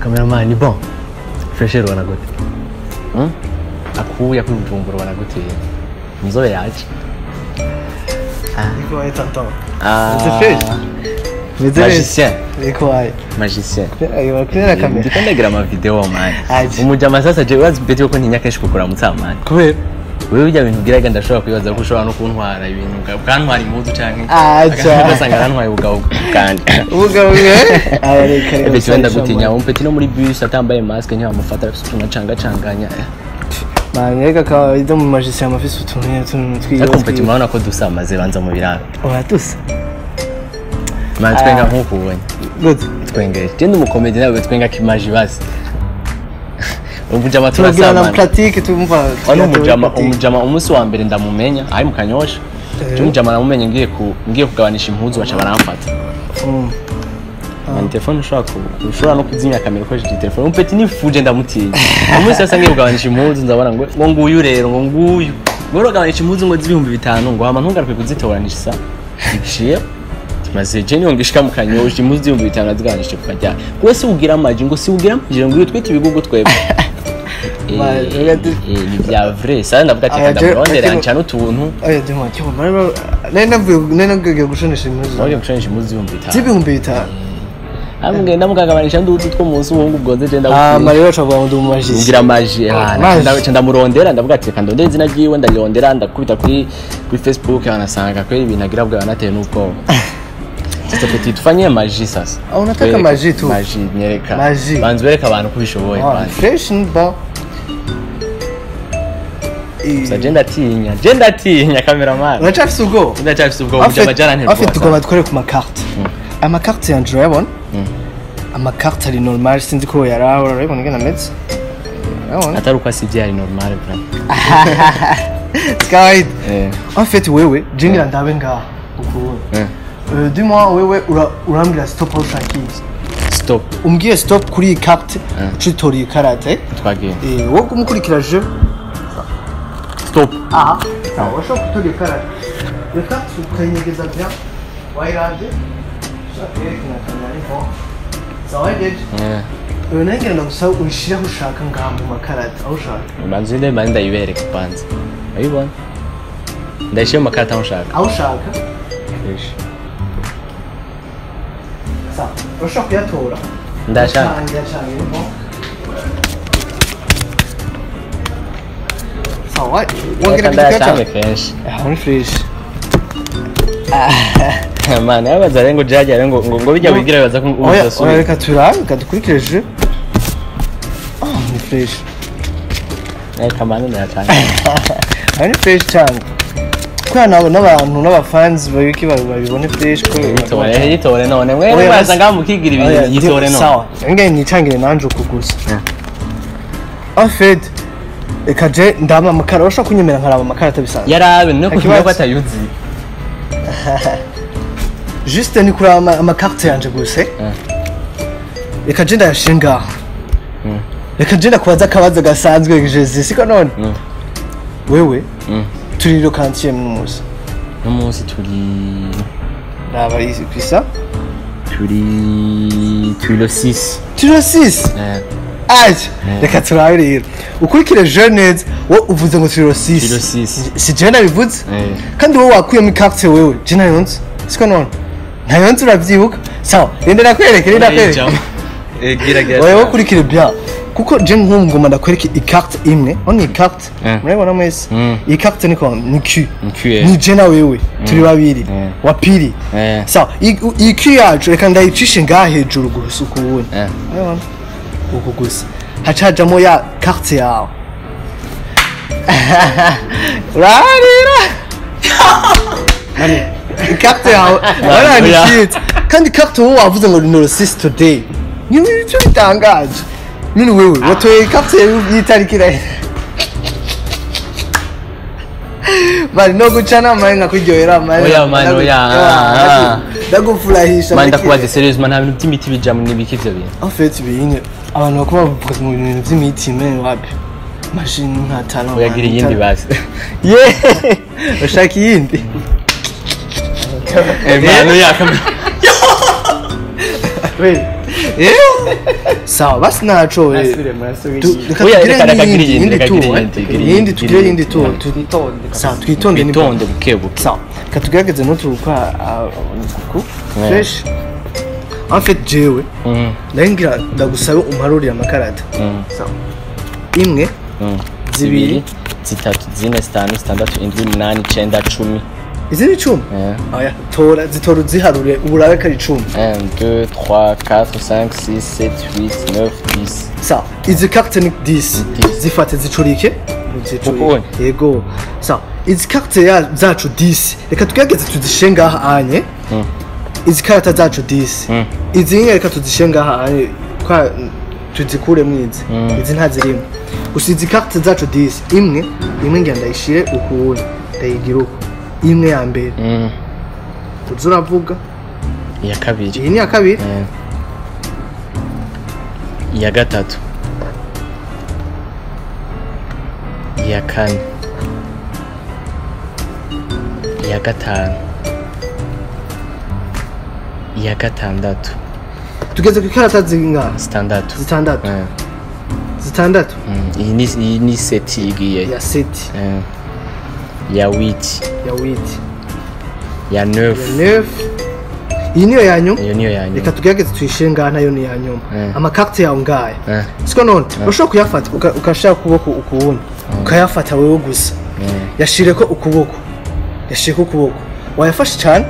Cameraman ni bon. Fresher wana gute? Akuya kuri Bujumbura wana gute? Nzobe yaje. Niko ay tonton. C'est fait. Magicien. Niko ay. Magicien. Ayo kera kamera. Ndikandagira ama video man. Umujama sasa je wazi beti ko ntinya kenshi kukura mutsamana. Kubera wewe bijya bintu bwiraga ndashobora kwibaza ko ushobora no kuntwara ibintu bwantwara impuzu canke acha ntwaye ubugabo kandi ubugabo areka reka wenda gutinya umpeti no muri bus atambaye mask ntiyamufata tunacanga canganya manyega ka ido mu magicien amafise utuntu twiyo akumpeti mabona ko dusamaze banza mu biranga uratusa twenga nkuko ubonye good twenge tende mu comedy nawe twenga kimaji basi umujama turasama na pratique tumva umujama umunsi wa mbere ndamumenya ari mu Kanyosha umujama namumenye ngiye kugabanisha impuzu baca baramfata telefone ushobora no kuzimya kamera ukoresheje telefone umpeti nifuje ndamutiye umunsi sasa ngiye kugabanisha impuzu ndabona ngo nguyu rero ngo nguyu ngoro gabanisha impuzu ngo z'ibihumbi 5 ngo hama ntungaruke kuzitoranisha igiye maze je niyo ngishika mu Kanyosha impuzu z'ibihumbi 5 nazigabanisha kujya kwese ugira amaji ngo si ugira amaji ngo twite ibigugu twebwe ni bya vrai ça ndavuga ati ndamurondera ancana utuntu ayo ndimo cyo nena ngiye gushonesha impuzu ngiye gushonesha impuzu z'ibihumbi 5 amwe ndamugagabanisha ndutu two munsi wongo ubwoze je ndavuga Mario chavuga ngo ndumumajisi ngira maji ndamurondera ndavuga ati kandi ndondera izina giwe ndalirondera ndakubita kuri Facebook anasanga ko ibintu agira bwa nateye nuko Sasa petit tufanye maji sasa unataka maji tu maji nyereka banzi bereka abantu kubishoboye fresh ba Agenda tinya cameraman. Urachafise ubwo? Ndachafise ubwo mujama jana ntero. Afite tugomba dukore ku makarte. Amakarte ya Dragon. Amakarte ari normal sinzi ko yarahora urabona ngena metse. Ataruka si byari normal bra. Sky. En fait wewe jingira ndabe ngaho ukubona. Dis-moi wewe urambira stop au shakis. Stop. Umbwiye stop kuri carte ucitoriye karate. Twagiye. Wowe kumukurikira je Stop. Sawa, washobora kutugira karate. Reka tukanyegeza bya wairanje. Shaka na kanari ho. Sawa geje. Nengera ndagusaba urishira aho ushaka ngaha mu makarate aho ushaka. Banzinde manda ibereka panze. Ayibona. Ndashye mu makarate aho ushaka. Aho ushaka. Esh. Sawa, urashaka kuyatora. Ndashaka. Sawa, wongera kugacha kenshi. Muri fresh. Mana yabaza rengo jaje ngo bijya wigira baza ko umusasura. Reka turanga dukurikije. Ni fresh. Kamana ndacanga. Ari fresh cyane. Kwa n'abantu n'abafans babiki babibone fresh ko yitore none mwe baza ngamukigira ibintu yitore none. Sawa. Nge nicangire nanje ukugusa. En fait ekaje ndama amakara urashaka kunyemera nkaraba amakara atabisanzwe yarabe no kuvuga ko atayuzi juste ni kuri amakarte yanje guse ekaje ndayashinga ekaje ndakubaza akabazo gasanzwe Jesus siko none wewe turi ro kantiye n'umunsi n'umunsi turi raba isi kwisa turi le 6 turi le 6 reka turabe rero ukurikire jeunesse wo uvuze ngo turi le 6 si je nabivuze kandi wowe wakuyemo carte wewe je nayonze siko none nayonze uravyibuka sawa renda nakwereke wewe ukurikire bya kuko je ngoma ndakwereke icarte imwe on icarte murabona mwese icarte niko ni Q ni je na wewe turi babiri wa pili sawa iQ yacu reka ndayicishe ngaha hejuru gusa ukubone urabona uko gusa hacajamo ya carte yawe rarira carte yawe wala ni shit kandi carte wowe wavuze ngo no 6 today ni cyo bitangaje nini wewe watoye carte yitariki irahe bali no gucana manga kuryohera mani oya ndagufurahisha manda kubaze seriously nta bintu by'imiti bijamwe n'ibiki byo bintu en fait binye abantu bakoma bavuga mu bintu by'imiti men wapi machine nka talent uyagira yindi basi ushaka yindi mano ya kamera wait sawa basi naco yindi tu sawa twitonde bukebuke sawa katugerageze n'uturuka fresh en fait jewe ndahingira ndagusaba umparurira amakarata sawa imwe zibiri zitatu zine zitanu zitandatu indwi umunani icenda cumi izi ni 10 oya zitora uziharure uburabe ko ari 10 1 2 3 4 5 6 7 8 9 10 sawa izi carte ni 10 zifate zicurike yego sawa izi carte zacu 10 reka tugerageze tuzishenga aha anye izi karata zacu 10 izi nyine reka tuzishenga aha anye kwa tuzikure mwizi izi ntazirimo gusa izi carte zacu 10 imwe ngiye ndayishire ukuwe ndayigira uko imwe ya mbere uzuravuga iya kabiri iyi ni ya kabiri iya gatatu iya kane iya gatanu iya gatandatu tugeze ku karata zingana zitandatu iyi ni seti igiye ya seti ya 8 ya 9 iyi niyo ya nyuma reka tugerageze tuyishenga nayo ni ya nyuma amakarte yawe ngaya siko none ushobora kuyafata ukashaka ukuboko ukuwundi ukayafata wewe gusa yashireko ukuboko wayafashe cyane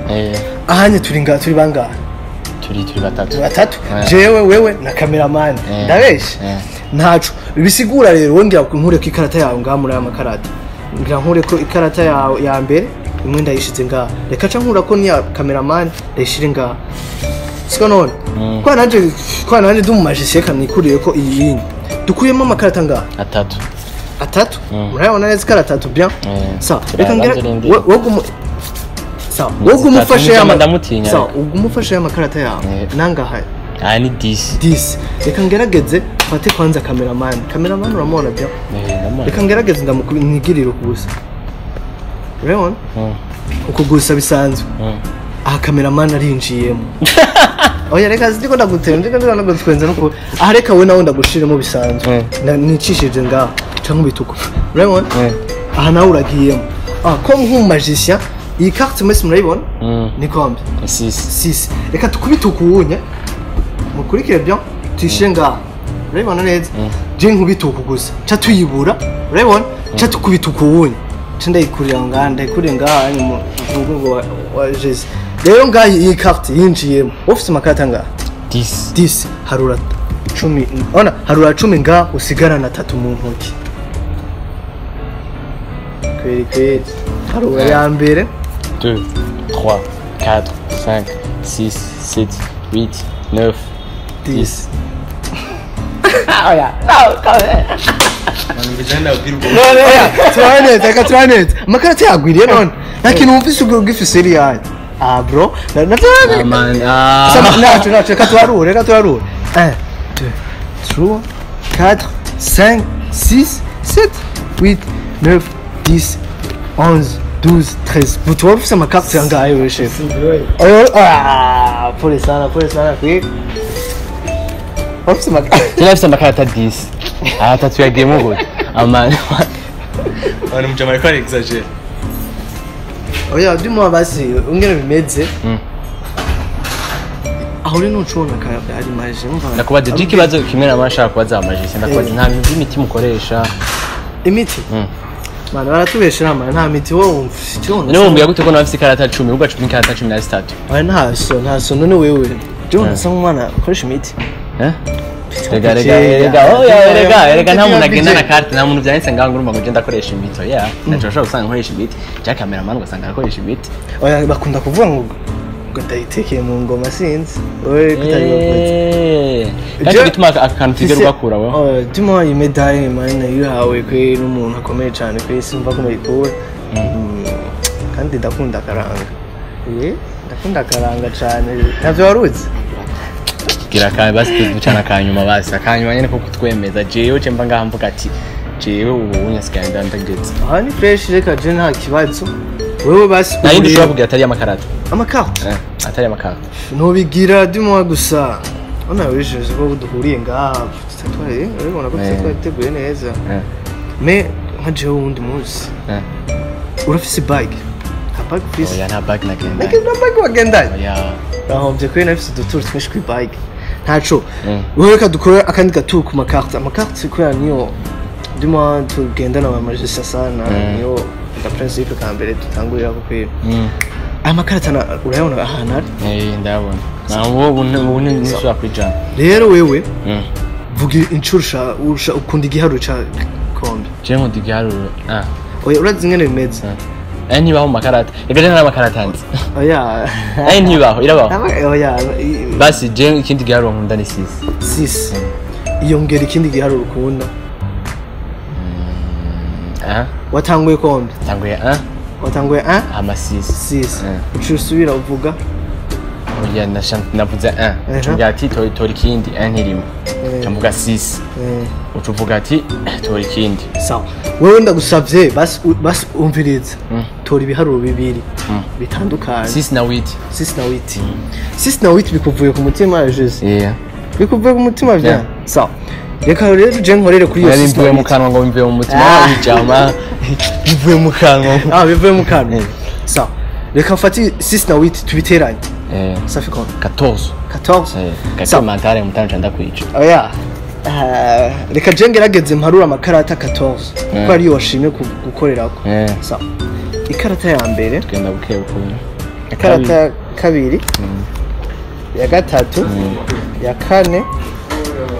ahanye turi bangahe turi batatu jewe wewe na cameraman ndabeshe ntacu bisigura rero wongera nkure ko ikarata yawe ngaha muri aya makarata ngira nkure ko ikarata yawe ya mbere imwe ndayishize ngaha reka ca nkura ko ni ya cameraman ndayishire ngaha siko none kwa nanje du mu magicien kamikuriye ko iyi dukuyemo amakarata ngaha atatu murayabona neza ikarata atatu bien sa reka ngira umufashe y'amakarata yawe nangahaye ni 10 reka ngerageze fate kwanza cameraman uramubona bya reka ngerageze ndamugirira ukubusa urabona uko gusa bisanzwe aha cameraman arinjiyemo oya reka ziko ndagutera ndagutwenza nuko aha reka we nawe ndagushiremo bisanzwe nicishije ngaho canke bituko urabona aha nawe uragiyemo ko nk'umu magicien iyi carte mwese murayibona ni combien 6 reka tukubita ukuwunya mukurikire bien tuyishenga urabibona neza je nkubita uku gusa ca tuyibura urabibona ca tukubita ukuwunya ca ndayikurira ngaha ni mu rugo wa Jesus rero ngaha iyi carte yinjiyemo office makarata ngaha 10 harura 10 ona harura 10 ngaha usigarana 3 mu ntoki kweri harura ya mbere 2 3 4 5 6 7 8 9 10 oya turaneze amakarata yagwiriye none nta kintu wumvise ubwo ugifise iri yanyu bro nacu reka tuharure 1 2 3 4 5 6 7 8 9 10 11 12 13 butu wafise amakarata yangaye we chef pole sana kwi wafise amakarata 10 atatu yagiyemo gute amani wana mjama alikuwa exaggerate oya ndimo basi ungene bimeze aho uri nucona ari maje umva ndakubaza diki bazo kimera amashaka kubaza amajisi ndakubaza nta miti mukoresha imiti Mana baratubeshera ama nta miti wo wumva cyone niwe wumbuye gute ko nafise ikarata 10 ubwo 10 ikarata 13 oya ntaso none wewe John samwana koresha imiti Rega nta muntu agenda na carte nta muntu byanditse ngaho ngurumva ngo genda akoresha imiti naco usanga nkoresha imiti ja cameraman ugasanga akoresha imiti oya bakunda kuvuga ngo ndayitekeye mu ngoma sinzi oye kutari bavuze kandi bituma akantu tigera ugakura we tuma imedali mana yuhawe kwe n'umuntu akomeye cyane kwe simva ko nayikura kandi ndakunda karanga ndakunda karanga cyane navyo waruzi gira kandi basi ducana kanyuma basi akanyuma nyene ko kutwemeza jewe cemba ngaha mvuga ati jewe ubu unyasigaye ndandagetse aha ni fresh reka je nta kibazo wewe basi nayindi ushobora kugira atari amakarata amakarata atari amakarata ntubigira dimo gusa ona wishize ko duhuriye ngaha tutwaye urabona ko twiteguye neza me nkaje wundi munsi urafise bag bag fise oya nta bag nagenda nta bag wagenda oya ahomvye ko nafise dutur twinshi kwi bag ntaco wewe ka dukora akandi gatu ku makarte ko niyo ndimo tugendana amajisa sana niyo da principe ka mbere tutangurira ko kwira amakarata urayabona ahantu ari ndabona nawo ubune niswa kwijana rero wewe vuga incuro ukunda igiharuro ca kombe je nkunda igiharuro oya urazi ingene bimeze ntibaho mu makarata reka je n'amakarata nzi oya ntibaho irabaho oya basi je ikindi giharuro nkunda ni 6 iyongera ikindi giharuro ukunda watanguye kombe watanguye ama 6 ucusubira uvuga oya navuze ngira ati tori kindi nkirimo camvuga 6 ucuvuga ati tori kindi sawa wewe ndagusavye basi umviriza tori ibiharuro bibiri bitandukanye 6 na 8 6 na 8 bikuvuye ku mutima Jose bikuvuye ku mutima vya sawa reka rero je nkorere kuri iyo system bivuye mu kanwa ngo bivuye mu mutima w'ijama bivuye mu kanwa bivuye mu kanwa sawa reka mfati 6 na 8 tubiteranye ça fait combien 14 ça mentale mutanje ndakwica oya reka je ngerageze mparura amakarata 14 ko ari yo washimye gukorerako sawa ikarata ya mbere twenda buke ukuntu ikarata kabiri ya gatatu ya kane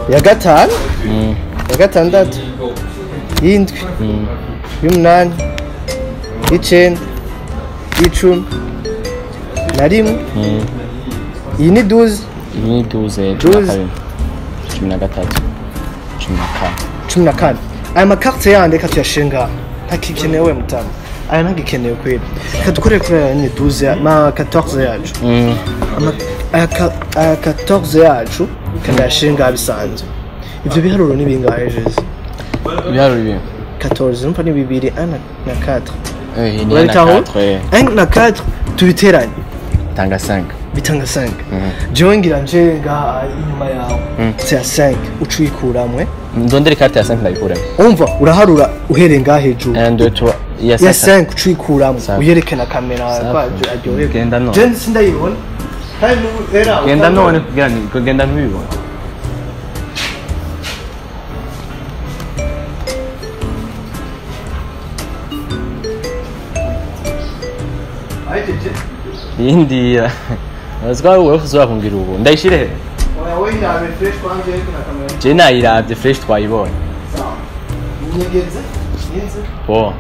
ya gatanu ya gatandatu y'indwi y'umunani y'icenda y'icumi na rimwe iyi ni 12 14 aya makarte yandi reka tuyashinga ntakikenewe mutama aya ntagikenewe kwera reka dukorere kuri aya ni 12 ma 14 yacu aya 14 yacu kandashinga bisanzwe ivyo biharuro ni bingahe Jose ibiharuro bibiri 14 numva ni bibiri 1 na 4 ni 4 1 na 4 tubiteranye bitanga 5 jewe ngira nje ngaha inyuma yawe c'est à 5 ucuyikuramwe ndondere carte ya 5 ndayikuramo umva uraharura uhere ngaha hejuru ya 5 ucuyikuramwe uyerekana kamera kwaje aryohe genda none je sindayibona kandi era genda none kugenda ntubibona yindi azwa wewe uzakungira ubu ndayishire wewe irabe fresh kwanje na kamera je nayiravye fresh twayibonye sawa nyegeze ninze bo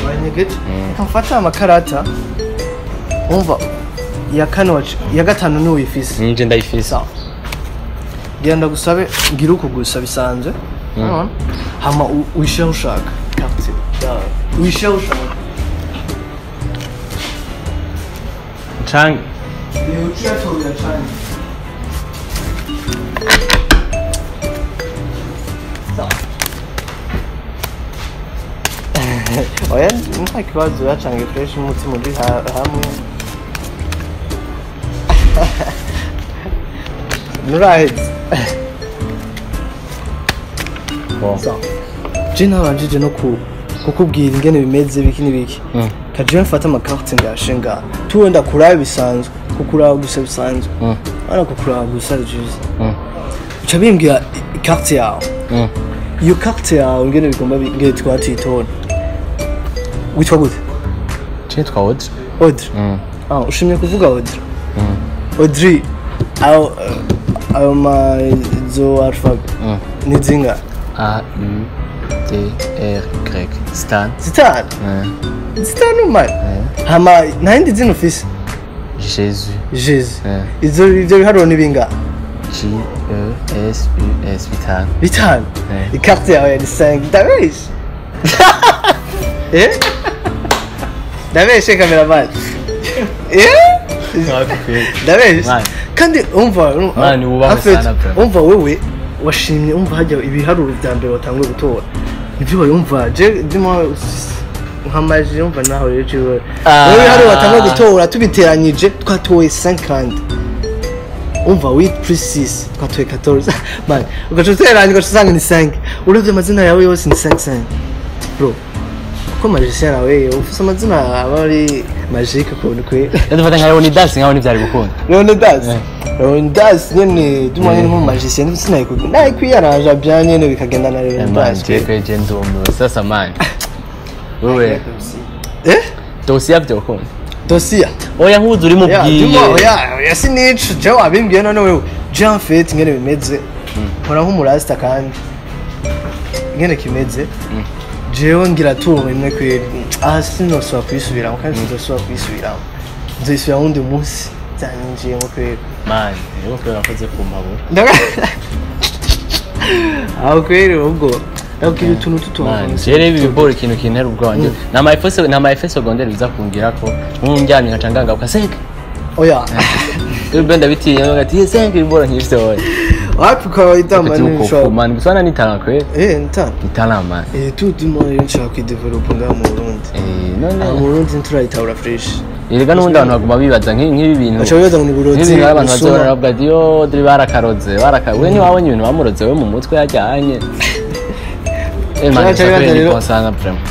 wanyegeje kamfata amakarata umva ya kane wacu ya gatanu ni uyifise nje ndayifise genda gusabe ngira uko gusa bisanzwe hama uishaho ushaka carte uishaho ushaka Chang. Leo chato ya Chang. Oya, nta kibazo ya Chang fresh umutima uri hamwe. Right. So. Jina banjije no kukubwira ingene bimeze biki nibiki. Kaje mfata amakarte ngashinga tuwenda kuraba bisanzwe kukuraba gusa bisanzwe ana kukuraba gusa juice uca bimbwira carte yawe iyo carte yawe ngene bigomba ngene twatitora witwa gute cyitwa Audrey ushimye kuvuga Audrey ayo mazo alphabet ni zinga A U T R Y Stan man hama nahindi zino fisi Jesus izo ivyo biharuro ni binga G E S U S bitanu ikarte yawe ni 5 dabesh dabesh cameraman dabesh kandi umva umva wewe washimye umva hajya ibiharuro bya mbere watanguye gutora nibyo wayumva je ndimo nkamaje yumva naho rero wewe hari watanguye gutora tubiteranyije twatoye 50 umva 8 plus 6 twatoye 14 man ugacuteranya ugacusanga ni 5 uravye amazina yawe yose ni 5 bro ko magicien yawe ufise amazina abari magique ko kwe ndafata nka Leonidas nkaho nivyari gukunda Leonidas nyene dumanye mu magicien sinaye ko naye kwiyaranja bya nyene bikagenda na Leonidas je ndomo sasa man wewe dossier byo ko dossier oya nkuzu uri mubwiye oya sinicu je wabimbwiye none wewe Jean Fait ngene bimeze nkora nk'umurasta kandi ngene kimeze jewe ngira tuwe imwe kweri sinosubira kwisubiramo kandi sinzosubira kwisubiramo nzisubira wundi munsi zanjye mu kweri man rero kweri nakoze ku mabura aho kweri ubwo nakiri utuntu tutubona jere ibi bibora ikintu kintera ubwanje na my face secondaire biza kungira ko nkunjyanye nkacanganga ukaseka oya benda bitiye ngati senga ibibora nkifite oya wapi kwa itama ni show man gusana ni talent kwe nitana man tout le monde yashaka kwidevelopa nga mu Burundi none mu Burundi nturayitahura fresh irega n'ubundi abantu baguma bibaza nk'ibi bintu acabibaza ngo ni burozi nk'ibi abantu bazora bavuga ati yo dri barakaroze we ni wabonye ibintu bamuroze we mu mutwe yajyanye man ni pensana vraiment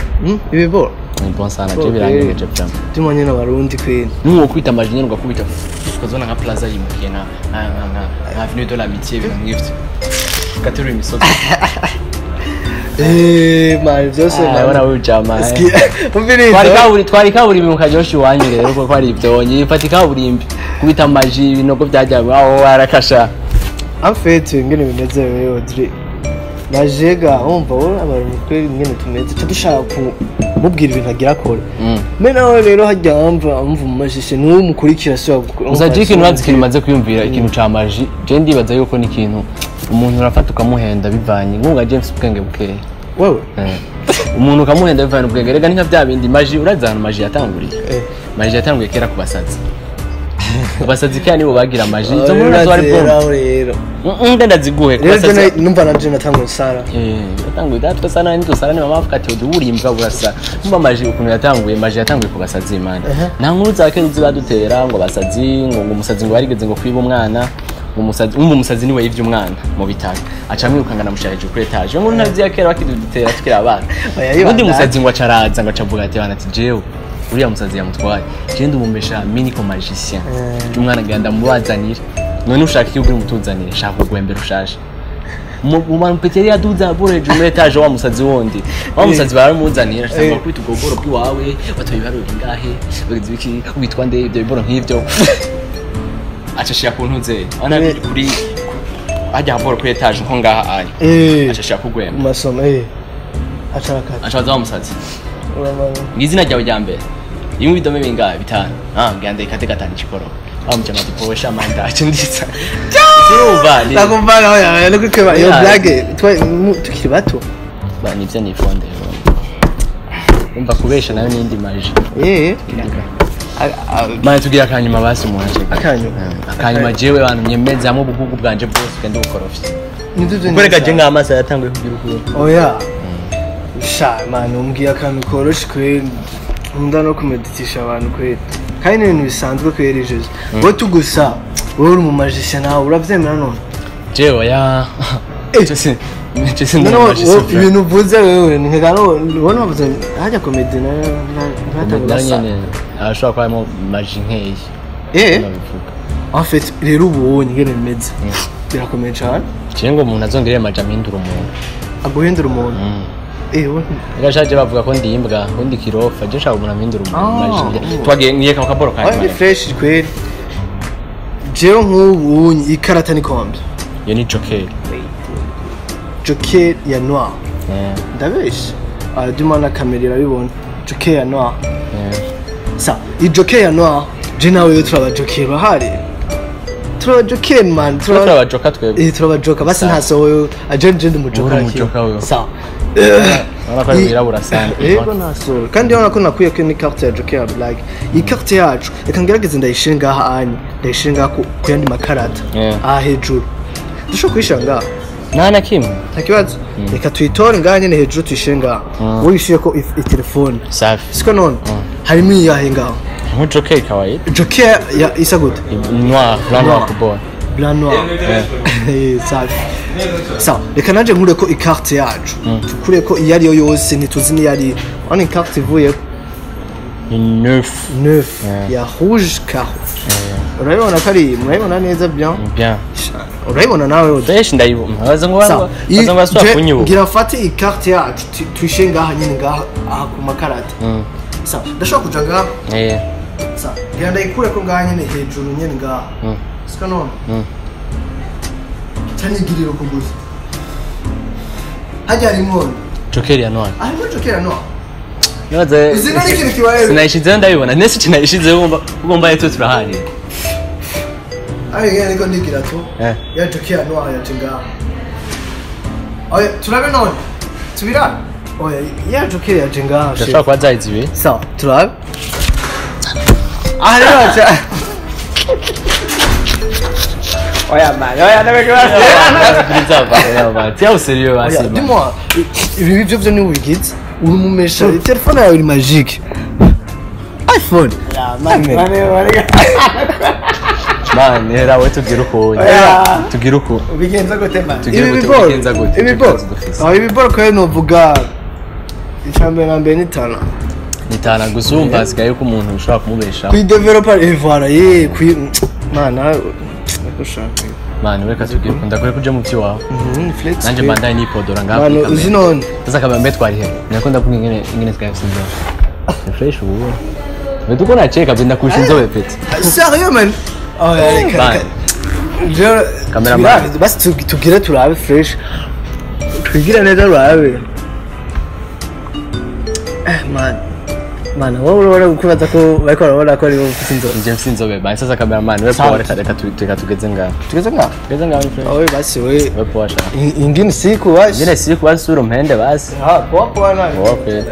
ibibora ni pensana je birangeje vraiment tumanye n'abarundi kwene nuwo kwita amajinero ugakubita ukazona nka plaza yimukiye na avenue de l'amitié ibintu nk'ivyo ugaterura imisozi man byose nabona wijama twari kaburimbi mukaryoshya iwanyu rero kuko ari ivyonyi ifata ikaburimbi kubita amaji ibinogo byajyawe aho warakasha amfete ngene bimeze wewe Audrey najega umva wowe abantu kweri ngene tumeze dushaka kumubwira ibintu agira akora me nawe rero hajya umva mu majishe n'uwo mukurikira so uzajike nurazi ikintu maze kwiyumvira ikintu ca maji je ndibaza yuko ni ikintu umuntu urafata ukamuhenda bivanye nkunga James ubwenge bukeye wewe umuntu ukamuhenda bivanye ubwenge rega ninka bya bindi maji urazana maji yatanguriye maji yatanguye kera kubasazi abasazi kandi bo bagira maji zo muri nazo ari bomba rero ndaziguhe rero numva na je natanguye sara yatanguye datwa sana nito sara ni mama avuga ati uduri imva burasa numva maji ukuntu yatanguye ku basazi imana nta nkuru zake uzibadutera ngo basazi ngo umusazi ngo barigeze ngo kwiba umwana umusazi niwe yivye umwana mu bitaro acamwirukangana mushaje kuri etage ngo ntavye yakera bakidutera tukira abana undi musazi ngo acaraza ngo acavuga ati bana ati jewe uriya musazi yamutwaye je ndumumbesha mini ko magicien umwana ganda mubazanira none ushaka iki uguri mutuzanire shaka kugwembera ushashe mu bantu peteri yaduza boreje muri etage wa musazi wundi wa musazi baramuzanira cyangwa kwita ubwogoro bwiwawe batoye baro bingahe bagize iki witwa nde ibyo biboro nk'ivyo acashira ku ntuze ana kuri ajya boro kuri etage nko ngaha ari acashira kugwemba masomo acaza wa musazi ngizina ryawe rya mbere iyo bidome bingahe bitanu ngande kate gatanu chikoro amujama diposha manda cinditsa urumva ni nakumvana oya no kweba iyo blage tukiri bato bani byo ni fonde umva kubesha nayo nindi maji manje tugira akanyuma basi muhaje akanyuma jewe bantu nyemeza mu bugugu bwanje bwose kandi bukorofye kureka je ngamasa yatanguye kugira ukuri oya sha man umbwiye akantu koroshye kweri nkunda no kumeditisha abantu kweri kandi ibintu bisanzwe kweri jeje wowe tugusa wowe uri mu magicien nawe uravyemera none jewe ya ibintu uvuze wewe nkegano ubona bavuze hajya komedi na ntatangasa ashobora kuba arimo maji nkeyi en fait rero ubu ngene bimeze birakomeye cyane cyangwa umuntu azongereye maji amhindura umuntu aguhindura umuntu gashaje bavuga ko ndimbwa undi kirofa je shaka umuntu amhindura umuntu twagiye ngiye ka kaboro kandi ni fresh kweri jewe nk'ubu ikarata ni kombe yo ni Joker ya noir ndabesha dumana kamera irabibona Joker ya noir sa i Joker ya noir je nawe turaba Joker bahari turaba Joker man turaba Joker twebwe turaba Joker basi ntasohoye agent mu Joker sa Arako birabura sana ego nasoro kandi yona ko nakuye ko ni carte ya Joker black iyi carte yacu reka ngerageze ndayishinga aha anyi ndayishinga ku yandi makarata hejuru dusho kwishanga nana kimwe takibazo reka tuyitore nganye ne hejuru tuyishinga wowe ishiye ko telefone safi siko none harimo iyahe ngaho mu Joker kawaida Joker ya isa gute noir ku bon blanc noir sawa reka nanje nkure ko ikarte yacu tukure ko iyo ariyo yose ntituzi niyo ari on ikarte ivuye neuf ya rouge caro urabibona ko ari murabibona neza bien urabibona nawe benshi ndayibona baza ngo baswa kunyuba ngira fate ikarte yacu twishe ngaha nyine ngaha aha ku makarata sawa ndashaka kuja ngaha sawa ngira ndayikure ko ngaha nyine hejuru nyine ngaha sika none chanigiriro kuguza hajya harimo joker ya noir joker ya noir Naze izina n'ikintu kibaye sinayishize ndabibona nese kinayishize ugomba yeto turahari Aye niko ndigira tu ya joker ya noir ya tinga oya turabe none tubira oya ya joker ya tinga ndashaka kwa zayizibe sawa turabe rero oya man oya ndabekwa tiens sérieux basi dis-moi ibi byo ni wigit urumumesha telefone yawe ni magique iPhone man era we tugira uko ubigenza gute man ibi bor ko no vuga icambe nambe nitana gusumba sigaye ko umuntu ushobora kumubesha kwi developer evara kwi mana ushaka mani weka tugiye ndakore kuja mu byiwawe nanje mandaye ni podora ngaho mano uzi none tazakaba mbe twari he nakunda kuvuga ingene twafsinze fresh ubu wetu kona cheka binda kushinzo pete sérieux man oh ya cameraman basi tugire turabe fresh twigira neza turabe man wowe urabona kubaza ko bariko barabona ko ari sinzo nje sinzobe basi sasa cameraman we power reka tugeze ngaho owe basi we power ingine siku basi sura mpende basi power na okay